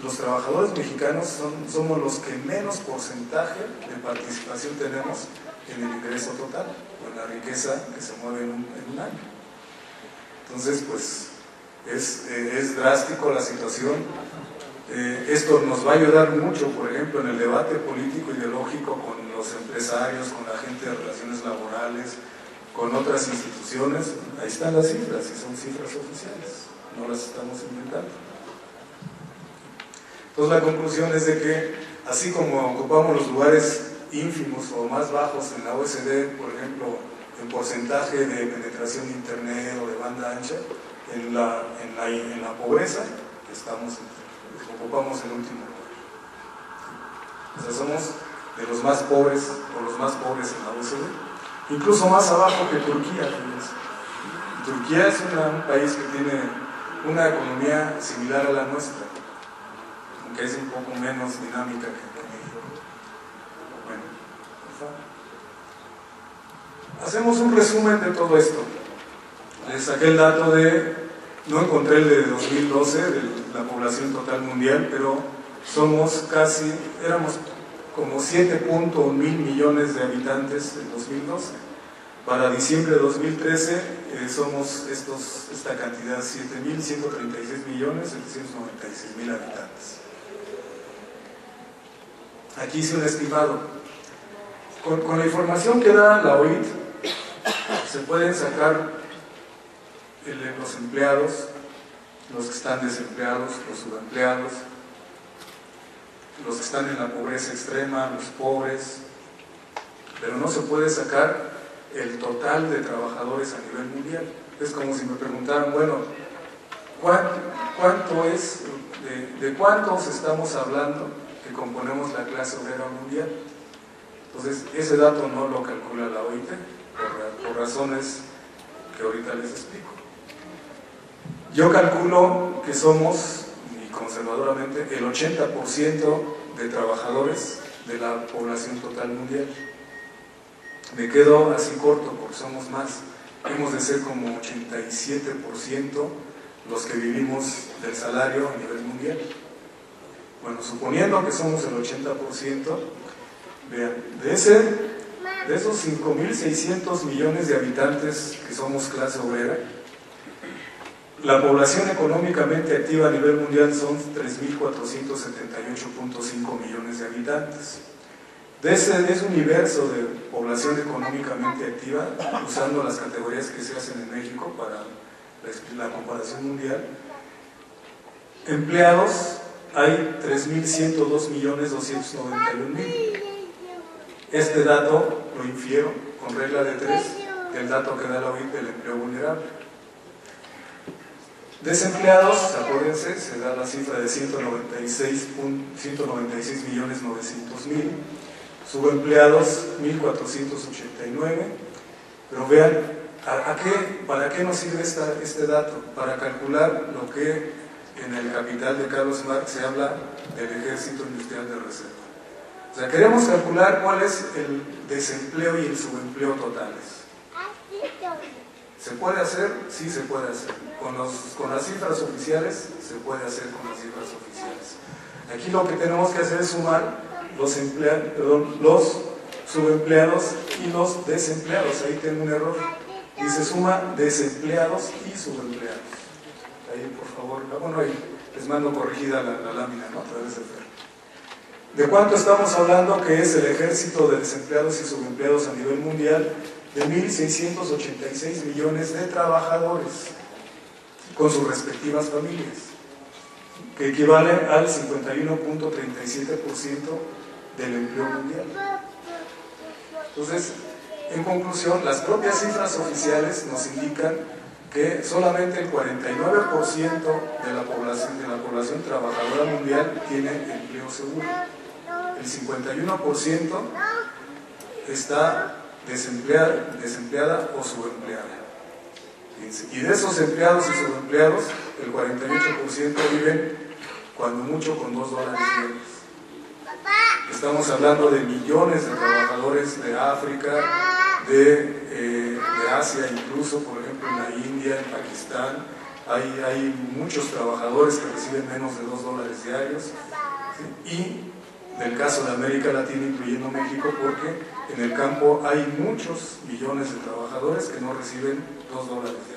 los trabajadores mexicanos somos los que menos porcentaje de participación tenemos en el ingreso total, o en la riqueza que se mueve en un año. Entonces, pues, es drástico la situación. Esto nos va a ayudar mucho, por ejemplo, en el debate político ideológico con los empresarios, con la gente de relaciones laborales, con otras instituciones. Ahí están las cifras, y son cifras oficiales, no las estamos inventando. Entonces la conclusión es de que, así como ocupamos los lugares ínfimos o más bajos en la OECD, por ejemplo, en porcentaje de penetración de internet o de banda ancha, en la pobreza, ocupamos el último lugar. O sea, somos de los más pobres, o los más pobres en la OECD. Incluso más abajo que Turquía. Turquía es un país que tiene una economía similar a la nuestra, aunque es un poco menos dinámica que México. Bueno, hacemos un resumen de todo esto. Les saqué el dato no encontré el de 2012, de la población total mundial, pero éramos como 7.1 mil millones de habitantes en 2012. Para diciembre de 2013 somos esta cantidad, 7.136.796.000 habitantes. Aquí hice un estimado. Con la información que da la OIT, se pueden sacar los empleados, los que están desempleados, los subempleados, los que están en la pobreza extrema, los pobres, pero no se puede sacar el total de trabajadores a nivel mundial. Es como si me preguntaran, bueno, ¿cuánto es, de cuántos estamos hablando que componemos la clase obrera mundial? Entonces, ese dato no lo calcula la OIT por razones que ahorita les explico. Yo calculo que somos, y conservadoramente, el 80% de trabajadores de la población total mundial. Me quedo así corto porque somos más. Hemos de ser como 87% los que vivimos del salario a nivel mundial. Bueno, suponiendo que somos el 80%, vean, de esos 5.600 millones de habitantes que somos clase obrera, la población económicamente activa a nivel mundial son 3.478.5 millones de habitantes. De ese universo de población económicamente activa, usando las categorías que se hacen en México para la comparación mundial, empleados hay 3.102.291.000. Este dato lo infiero con regla de 3 del dato que da la OIT del empleo vulnerable. Desempleados, acuérdense, se da la cifra de 196.900.000, subempleados 1.489, pero vean, ¿para qué nos sirve este dato? Para calcular lo que en el Capital de Carlos Marx se habla del ejército industrial de reserva. O sea, queremos calcular cuál es el desempleo y el subempleo totales. ¿Se puede hacer? Sí, se puede hacer. Con las cifras oficiales, se puede hacer con las cifras oficiales. Aquí lo que tenemos que hacer es sumar los subempleados y los desempleados. Ahí tengo un error. Y se suma desempleados y subempleados. Ahí, por favor. Bueno, ahí les mando corregida la lámina, ¿no? A través de Fer. ¿De cuánto estamos hablando que es el ejército de desempleados y subempleados a nivel mundial? De 1.686 millones de trabajadores con sus respectivas familias, que equivale al 51.37% del empleo mundial. Entonces, en conclusión, las propias cifras oficiales nos indican que solamente el 49% de la población trabajadora mundial tiene empleo seguro. El 51% está desempleada o subempleada. Y de esos empleados y subempleados, el 48% viven cuando mucho con $2 diarios. Estamos hablando de millones de trabajadores de África, de Asia incluso, por ejemplo en la India, en Pakistán, hay muchos trabajadores que reciben menos de $2 diarios, ¿sí? Y del caso de América Latina, incluyendo México, porque en el campo hay muchos millones de trabajadores que no reciben $2 diarios.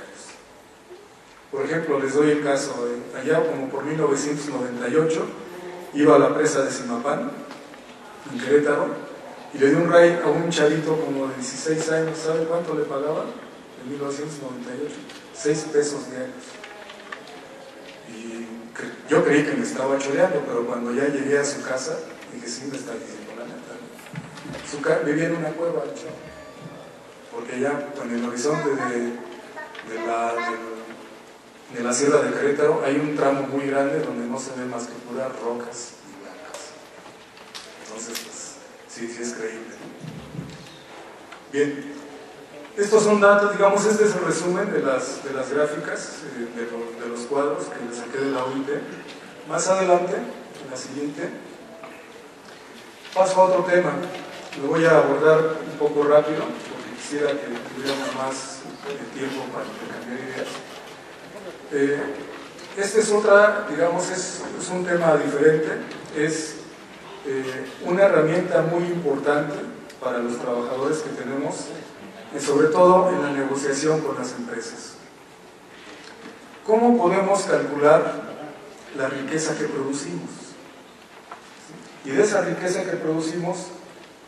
Por ejemplo, les doy el caso, allá como por 1998, iba a la presa de Zimapán, en Querétaro, y le dio un ray a un chavito como de 16 años. ¿Sabe cuánto le pagaban en 1998? 6 pesos diarios. Y yo creí que me estaba choreando, pero cuando ya llegué a su casa, dije, sí, me está diciendo la neta. Vivía en una cueva, el chavo, porque ya en el horizonte de la Sierra de Querétaro hay un tramo muy grande donde no se ve más que puras rocas y blancas. Entonces, pues, sí es creíble. Bien, estos son datos, digamos, este es el resumen de las gráficas, de los cuadros que les saqué de la OIT. Más adelante, en la siguiente, paso a otro tema. Lo voy a abordar un poco rápido, porque quisiera que tuviéramos más tiempo para intercambiar ideas. Este es digamos, es un tema diferente, es una herramienta muy importante para los trabajadores que tenemos, sobre todo en la negociación con las empresas. ¿Cómo podemos calcular la riqueza que producimos? Y de esa riqueza que producimos,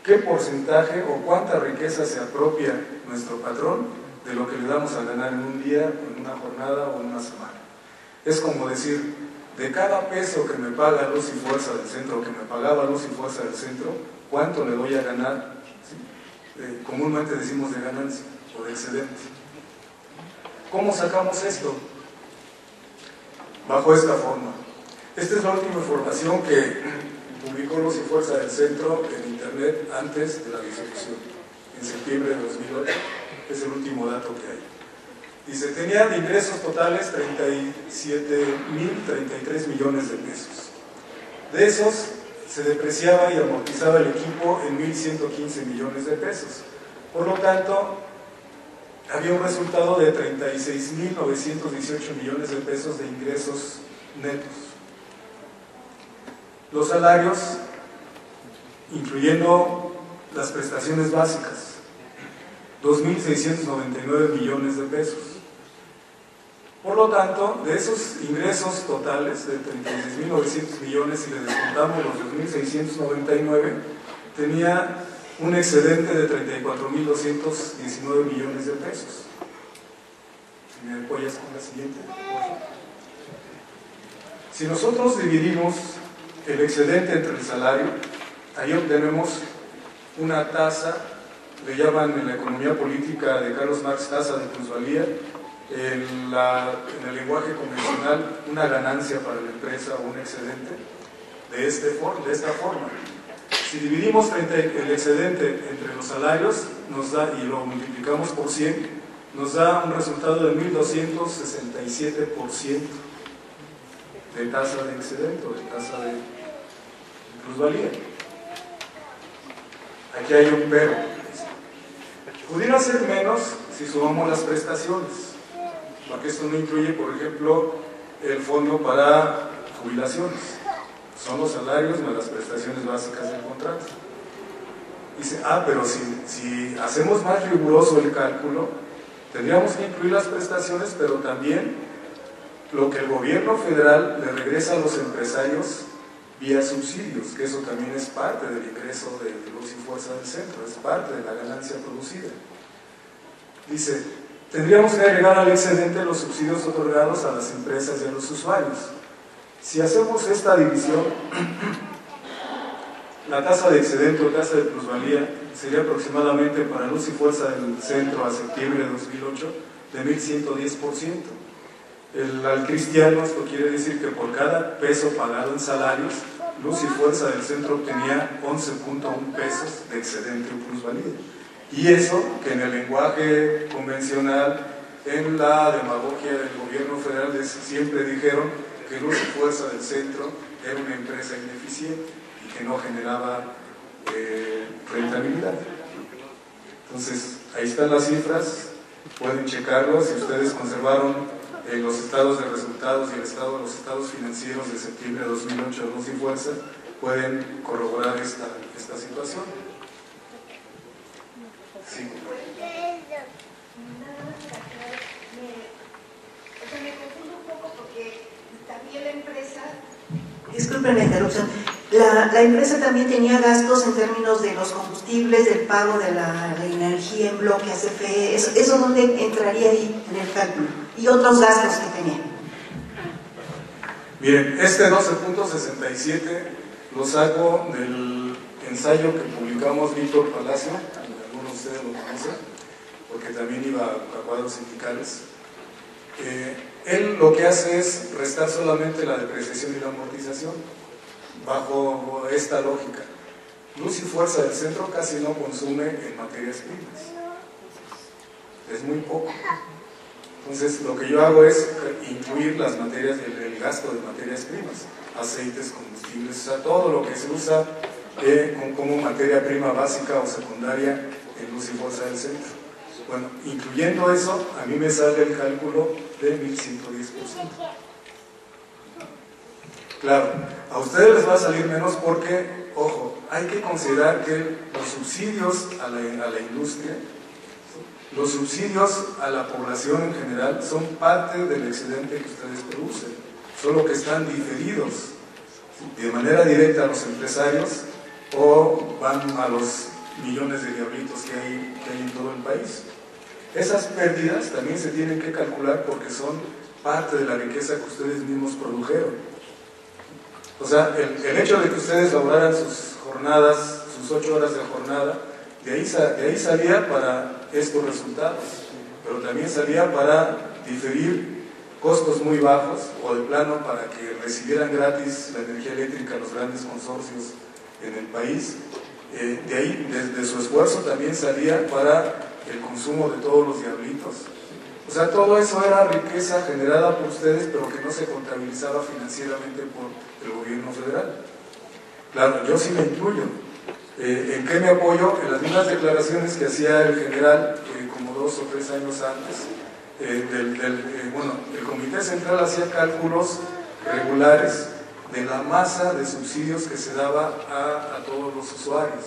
¿qué porcentaje o cuánta riqueza se apropia nuestro patrón de lo que le damos a ganar en un día, en una jornada o en una semana? Es como decir, de cada peso que me paga Luz y Fuerza del Centro, que me pagaba Luz y Fuerza del Centro, cuánto le voy a ganar. ¿Sí? Comúnmente decimos de ganancia o de excedente. ¿Cómo sacamos esto? Bajo esta forma. Esta es la última información que publicó Luz y Fuerza del Centro en internet antes de la disolución, en septiembre de 2008. Es el último dato que hay. Dice, tenía de ingresos totales 37.033 millones de pesos. De esos, se depreciaba y amortizaba el equipo en 1.115 millones de pesos. Por lo tanto, había un resultado de 36.918 millones de pesos de ingresos netos. Los salarios, incluyendo las prestaciones básicas, 2.699 millones de pesos. Por lo tanto, de esos ingresos totales de 36.900 millones, si le descontamos los 2.699, tenía un excedente de 34.219 millones de pesos. Si me apoyas con la siguiente, por favor. Si nosotros dividimos el excedente entre el salario, ahí obtenemos una tasa, le llaman en la economía política de Carlos Marx tasa de plusvalía, en el lenguaje convencional una ganancia para la empresa o un excedente de esta forma. Si dividimos el excedente entre los salarios nos da, y lo multiplicamos por 100, nos da un resultado de 1.267% de tasa de excedente o de tasa de plusvalía. Aquí hay un pero. Pudiera ser menos si sumamos las prestaciones, porque esto no incluye, por ejemplo, el fondo para jubilaciones. Son los salarios más las prestaciones básicas del contrato. Dice, pero si hacemos más riguroso el cálculo, tendríamos que incluir las prestaciones, pero también lo que el gobierno federal le regresa a los empresarios vía subsidios, que eso también es parte del ingreso de Luz y Fuerza del Centro, es parte de la ganancia producida. Dice, tendríamos que agregar al excedente los subsidios otorgados a las empresas y a los usuarios. Si hacemos esta división, la tasa de excedente o tasa de plusvalía sería aproximadamente para Luz y Fuerza del Centro a septiembre de 2008 de 1.110%. Al cristiano esto quiere decir que por cada peso pagado en salarios, Luz y Fuerza del Centro obtenía 11.1 pesos de excedente o plusvalía. Y eso que en el lenguaje convencional, en la demagogia del gobierno federal, siempre dijeron que Luz y Fuerza del Centro era una empresa ineficiente y que no generaba rentabilidad. Entonces, ahí están las cifras, pueden checarlo. Si ustedes conservaron los estados de resultados y los estados financieros de septiembre de 2008 de Luz y Fuerza, pueden corroborar esta situación. Sí. Me confundo un poco porque también la empresa, disculpen la interrupción, la empresa también tenía gastos en términos de los combustibles, del pago de la energía en bloque, CFE, ¿eso dónde entraría ahí en el cálculo? Y otros gastos que tenía. Bien, este 12.67 lo saco del ensayo que publicamos Víctor Palacio, algunos de ustedes lo conocen, porque también iba a cuadros sindicales. Él lo que hace es restar solamente la depreciación y la amortización, bajo esta lógica. Luz y Fuerza del Centro casi no consume en materias primas, es muy poco. Entonces lo que yo hago es incluir las materias, el gasto de materias primas, aceites, combustibles, o sea, todo lo que se usa como materia prima básica o secundaria en Luz y Fuerza del Centro. Bueno, incluyendo eso, a mí me sale el cálculo de 1.110%. Claro, a ustedes les va a salir menos porque, ojo, hay que considerar que los subsidios a la industria, los subsidios a la población en general son parte del excedente que ustedes producen, solo que están diferidos de manera directa a los empresarios o van a los millones de diablitos que hay en todo el país. Esas pérdidas también se tienen que calcular porque son parte de la riqueza que ustedes mismos produjeron. O sea, el hecho de que ustedes lograran sus jornadas, sus 8 horas de jornada, de ahí salía para estos resultados, pero también salía para diferir costos muy bajos, o de plano para que recibieran gratis la energía eléctrica los grandes consorcios en el país. De ahí, desde su esfuerzo también salía para el consumo de todos los diablitos. O sea, todo eso era riqueza generada por ustedes, pero que no se contabilizaba financieramente por el gobierno federal. Claro, yo sí me incluyo. ¿En qué me apoyo? En las mismas declaraciones que hacía el general como 2 o 3 años antes. El Comité Central hacía cálculos regulares de la masa de subsidios que se daba a todos los usuarios.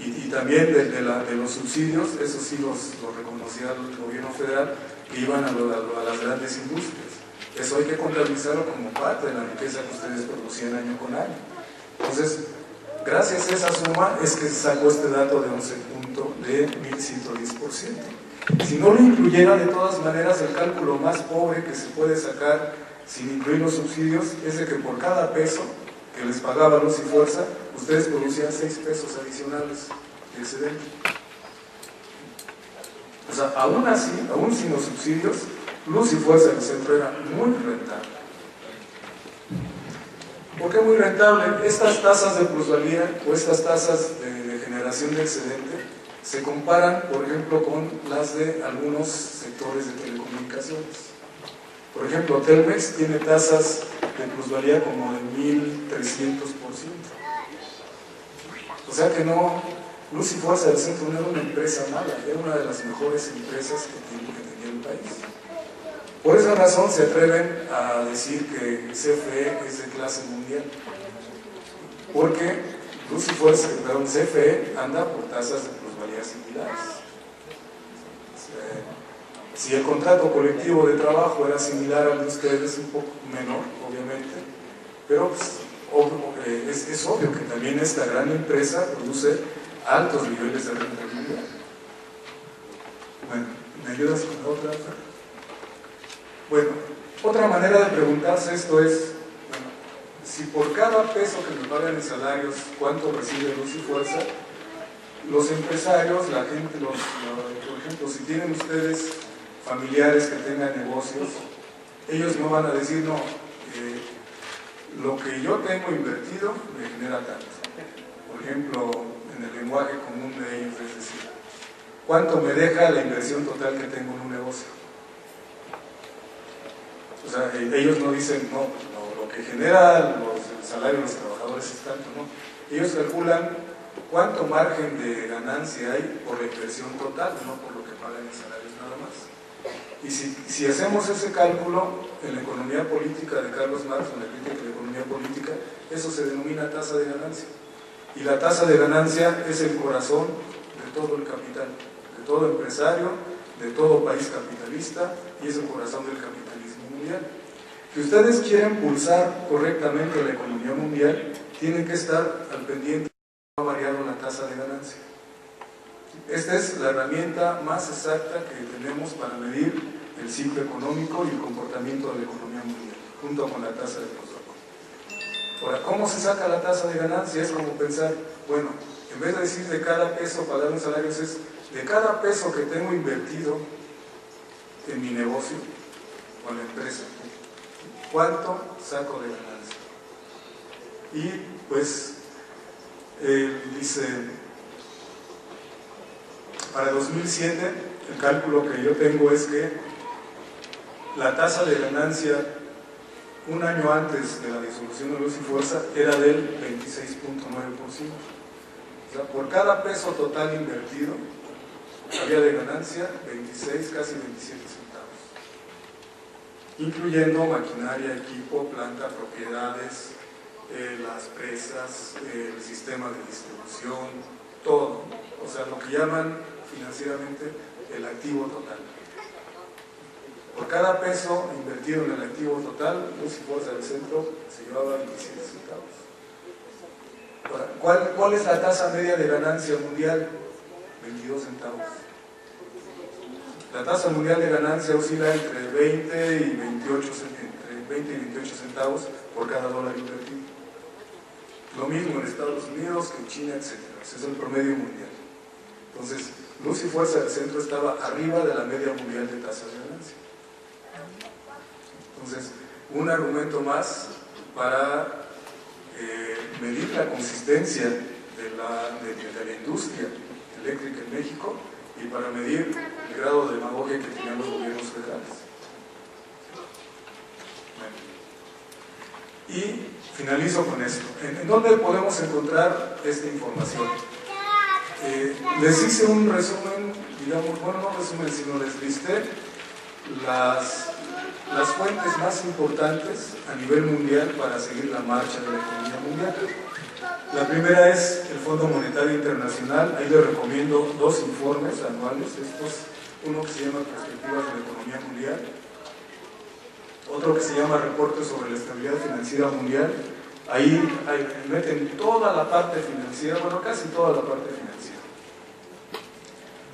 Y también de los subsidios, eso sí los reconocía el gobierno federal, que iban a las grandes industrias. Eso hay que contabilizarlo como parte de la riqueza que ustedes producían año con año. Entonces, gracias a esa suma es que se sacó este dato de 11.110%. Si no lo incluyera, de todas maneras, el cálculo más pobre que se puede sacar sin incluir los subsidios es de que por cada peso que les pagaba Luz y Fuerza, ustedes producían 6 pesos adicionales de excedente. O sea, aún así, aún sin los subsidios, Luz y Fuerza del Centro era muy rentable. ¿Por qué muy rentable? Estas tasas de plusvalía o estas tasas de generación de excedente se comparan, por ejemplo, con las de algunos sectores de telecomunicaciones. Por ejemplo, Telmex tiene tasas de plusvalía como de 1.300%. O sea que no, Luz y Fuerza del Centro no era una empresa mala, era una de las mejores empresas que tenía el país. Por esa razón se atreven a decir que CFE es de clase mundial, porque Luz y Fuerza, CFE anda por tasas de plusvalía similares. Si el contrato colectivo de trabajo era similar al de ustedes, un poco menor, obviamente, pero pues, es obvio que también esta gran empresa produce altos niveles de rentabilidad. Bueno, ¿me ayudas con la otra? Bueno, otra manera de preguntarse esto es, bueno, si por cada peso que me pagan en salarios, ¿cuánto recibe Luz y Fuerza? Los empresarios, la gente, por ejemplo, si tienen ustedes familiares que tengan negocios, ellos no van a decir, no, lo que yo tengo invertido me genera tanto. Por ejemplo, en el lenguaje común de ellos es decir, ¿cuánto me deja la inversión total que tengo en un negocio? O sea, ellos no dicen, no, lo que genera el salario de los trabajadores es tanto, no. Ellos calculan cuánto margen de ganancia hay por la inversión total, no por lo que pagan en salarios nada más. Y si hacemos ese cálculo en la economía política de Carlos Marx, en la crítica de la economía política, eso se denomina tasa de ganancia. Y la tasa de ganancia es el corazón de todo el capital, de todo empresario, de todo país capitalista, y es el corazón del capitalismo mundial. Si ustedes quieren pulsar correctamente la economía mundial, tienen que estar al pendiente de cómo ha variado la tasa de ganancia. Esta es la herramienta más exacta que tenemos para medir el ciclo económico y el comportamiento de la economía mundial, junto con la tasa de producción. Ahora, ¿cómo se saca la tasa de ganancia? Es como pensar, bueno, en vez de decir de cada peso pagar un salario, es de cada peso que tengo invertido en mi negocio o en la empresa, ¿cuánto saco de ganancia? Y pues, dice, para 2007, el cálculo que yo tengo es que la tasa de ganancia un año antes de la disolución de Luz y Fuerza era del 26.9%. O sea, por cada peso total invertido había de ganancia 26, casi 27 centavos, incluyendo maquinaria, equipo, planta, propiedades, las presas, el sistema de distribución, todo. O sea, lo que llaman financieramente el activo total. Por cada peso invertido en el activo total, Luz y Fuerza del Centro se llevaba 27 centavos. Ahora, ¿cuál es la tasa media de ganancia mundial? 22 centavos. La tasa mundial de ganancia oscila entre 20 y 28 centavos, entre 20 y 28 centavos por cada dólar invertido. Lo mismo en Estados Unidos que en China, etc. Ese es el promedio mundial. Entonces, Luz y Fuerza del Centro estaba arriba de la media mundial de tasas de ganancia. Entonces, un argumento más para medir la consistencia de la industria eléctrica en México y para medir el grado de demagogia que tenían los gobiernos federales. Bueno. Y finalizo con esto. ¿En dónde podemos encontrar esta información? Les hice un resumen, digamos, bueno, no resumen, sino les listé las fuentes más importantes a nivel mundial para seguir la marcha de la economía mundial. La primera es el Fondo Monetario Internacional. Ahí les recomiendo 2 informes anuales. Uno que se llama Perspectivas de la Economía Mundial, otro que se llama Reporte sobre la Estabilidad Financiera Mundial. Ahí meten toda la parte financiera, bueno, casi toda la parte financiera.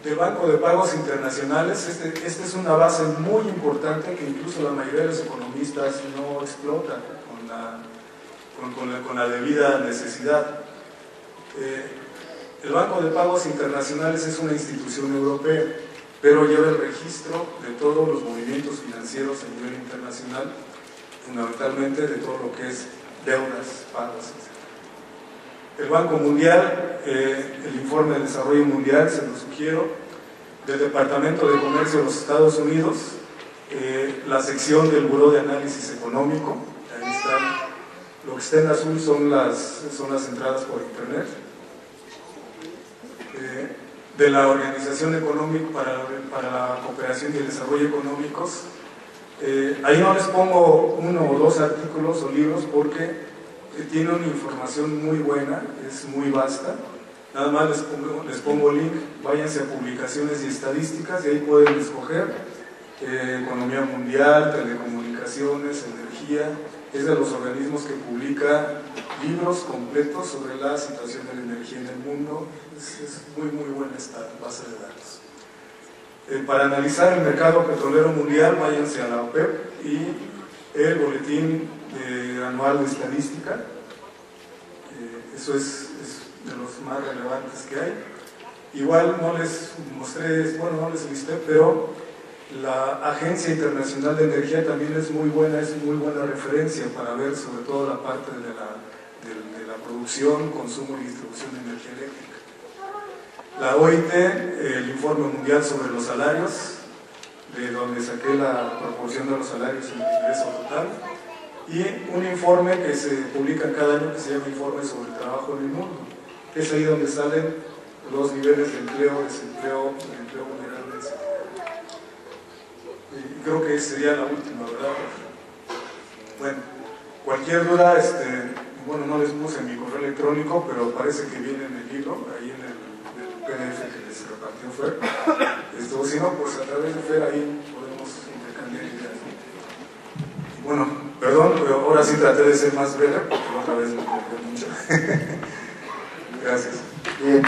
Del Banco de Pagos Internacionales, esta es una base muy importante que incluso la mayoría de los economistas no explotan con la debida necesidad. El Banco de Pagos Internacionales es una institución europea, pero lleva el registro de todos los movimientos financieros a nivel internacional, fundamentalmente de todo lo que es deudas, pagos, etc. El Banco Mundial, el Informe de Desarrollo Mundial, se lo sugiero, del Departamento de Comercio de los Estados Unidos, la sección del Buró de Análisis Económico, ahí está, lo que está en azul son las entradas por internet, de la Organización Económica para la Cooperación y el Desarrollo Económicos. Ahí no les pongo 1 o 2 artículos o libros porque tiene una información muy buena, es muy vasta. Nada más les pongo link, váyanse a publicaciones y estadísticas y ahí pueden escoger economía mundial, telecomunicaciones, energía. Es de los organismos que publica libros completos sobre la situación de la energía en el mundo. Es muy buena esta base de datos. Para analizar el mercado petrolero mundial, váyanse a la OPEP y el boletín anual de estadística. Eso es de los más relevantes que hay. Igual no les mostré, bueno, no les listé, pero la Agencia Internacional de Energía también es muy buena referencia para ver sobre todo la parte de la producción, consumo y distribución de energía eléctrica. La OIT, el Informe Mundial sobre los Salarios, de donde saqué la proporción de los salarios en el ingreso total, y un informe que se publica cada año que se llama Informe sobre el Trabajo en el Mundo, que es ahí donde salen los niveles de empleo, desempleo, empleo vulnerable, etc. Creo que sería la última, ¿verdad? Bueno, cualquier duda, bueno, no les puse mi correo electrónico, pero parece que viene en el libro, ahí en el PDF que les repartió Fer. O si no, pues a través de Fer ahí podemos intercambiar ideas. Bueno, perdón, pero ahora sí traté de ser más breve, porque otra vez me equivoqué mucho. Gracias. Bien.